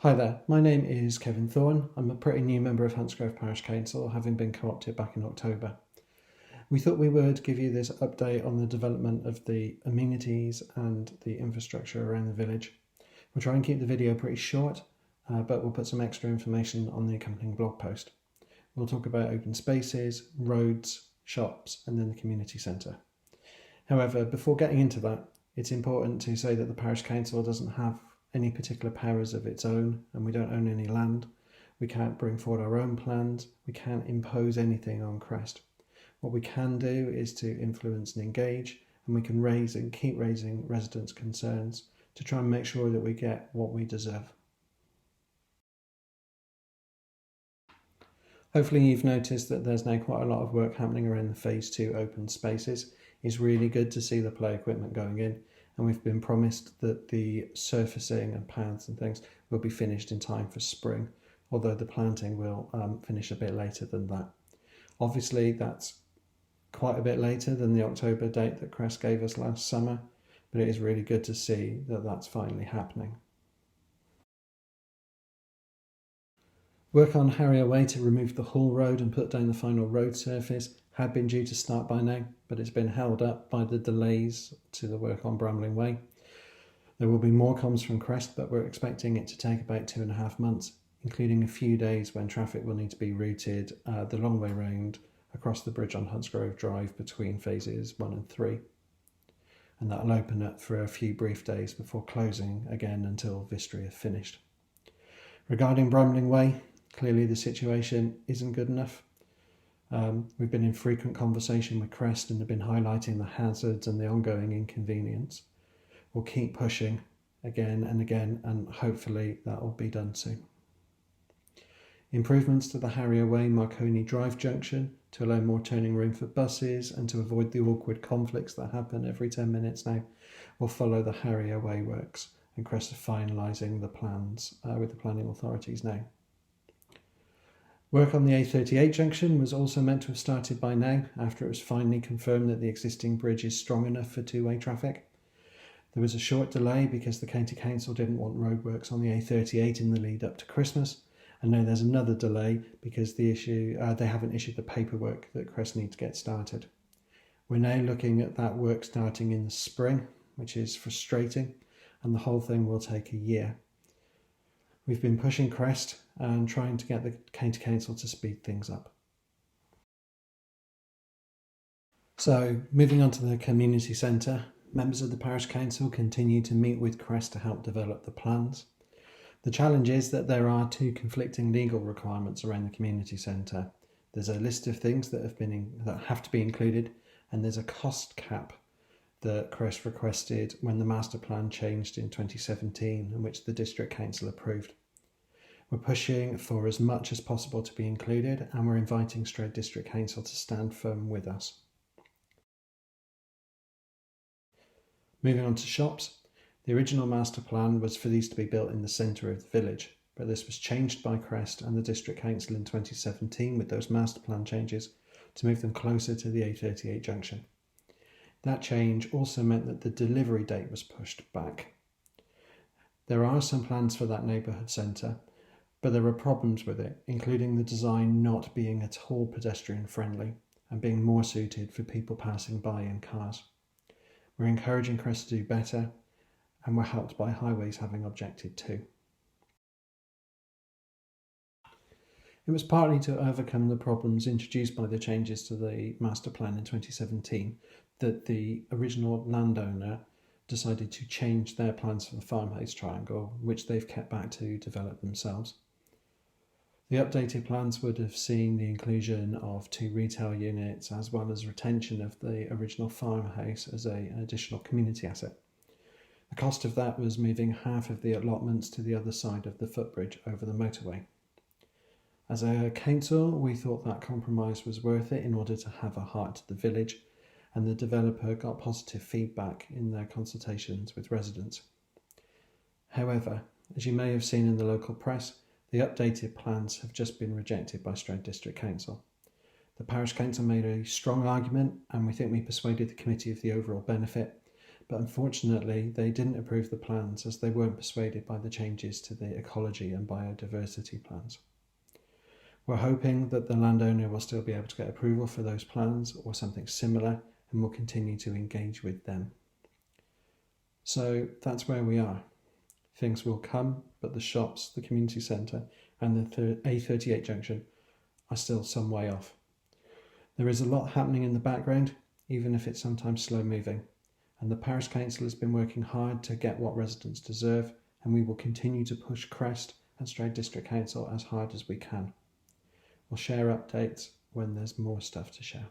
Hi there, my name is Kevin Thorne. I'm a pretty new member of Grove Parish Council, having been co-opted back in October. We thought we would give you this update on the development of the amenities and the infrastructure around the village. We'll try and keep the video pretty short, but we'll put some extra information on the accompanying blog post. We'll talk about open spaces, roads, shops, and then the community centre. However, before getting into that, it's important to say that the Parish Council doesn't have any particular powers of its own, and we don't own any land. We can't bring forward our own plans. We can't impose anything on Crest. What we can do is to influence and engage, and we can raise and keep raising residents' concerns to try and make sure that we get what we deserve. Hopefully you've noticed that there's now quite a lot of work happening around the Phase 2 open spaces. It's really good to see the play equipment going in, and we've been promised that the surfacing and paths and things will be finished in time for spring, although the planting will finish a bit later than that. Obviously that's quite a bit later than the October date that Crest gave us last summer, but it is really good to see that that's finally happening. Work on Harrier Way to remove the Hull Road and put down the final road surface had been due to start by now, but it's been held up by the delays to the work on Bramling Way. There will be more comms from Crest, but we're expecting it to take about 2.5 months, including a few days when traffic will need to be routed the long way round across the bridge on Huntsgrove Drive between phases 1 and 3. And that'll open up for a few brief days before closing again until Vistry are finished. Regarding Bramling Way, clearly the situation isn't good enough. We've been in frequent conversation with Crest and have been highlighting the hazards and the ongoing inconvenience. We'll keep pushing again and again, and hopefully that will be done soon. Improvements to the Harrier Way Marconi Drive junction to allow more turning room for buses and to avoid the awkward conflicts that happen every 10 minutes now will follow the Harrier Way works, and Crest are finalising the plans with the planning authorities now. Work on the A38 junction was also meant to have started by now, after it was finally confirmed that the existing bridge is strong enough for two-way traffic. There was a short delay because the County Council didn't want roadworks on the A38 in the lead up to Christmas, and now there's another delay because they haven't issued the paperwork that Crest need to get started. We're now looking at that work starting in the spring, which is frustrating, and the whole thing will take a year. We've been pushing Crest and trying to get the County Council to speed things up. So, moving on to the community centre, members of the Parish Council continue to meet with Crest to help develop the plans. The challenge is that there are two conflicting legal requirements around the community centre. There's a list of things that have to be included, and there's a cost cap that Crest requested when the master plan changed in 2017, and which the District Council approved. We're pushing for as much as possible to be included, and we're inviting Stroud District Council to stand firm with us. Moving on to shops, the original master plan was for these to be built in the centre of the village, but this was changed by Crest and the District Council in 2017 with those master plan changes to move them closer to the A38 junction. That change also meant that the delivery date was pushed back. There are some plans for that neighbourhood centre, but there are problems with it, including the design not being at all pedestrian friendly and being more suited for people passing by in cars. We're encouraging Crest to do better, and we're helped by Highways having objected too. It was partly to overcome the problems introduced by the changes to the master plan in 2017 that the original landowner decided to change their plans for the farmhouse triangle, which they've kept back to develop themselves. The updated plans would have seen the inclusion of 2 retail units as well as retention of the original farmhouse as an additional community asset. The cost of that was moving half of the allotments to the other side of the footbridge over the motorway. As a council, we thought that compromise was worth it in order to have a heart to the village, and the developer got positive feedback in their consultations with residents. However, as you may have seen in the local press, the updated plans have just been rejected by Stroud District Council. The Parish Council made a strong argument, and we think we persuaded the committee of the overall benefit, But unfortunately, they didn't approve the plans as they weren't persuaded by the changes to the ecology and biodiversity plans. We're hoping that the landowner will still be able to get approval for those plans or something similar, and will continue to engage with them. So that's where we are. Things will come, but the shops, the community centre and the A38 junction are still some way off. There is a lot happening in the background, even if it's sometimes slow moving, and the Parish Council has been working hard to get what residents deserve, and we will continue to push Crest and Stroud District Council as hard as we can. We'll share updates when there's more stuff to share.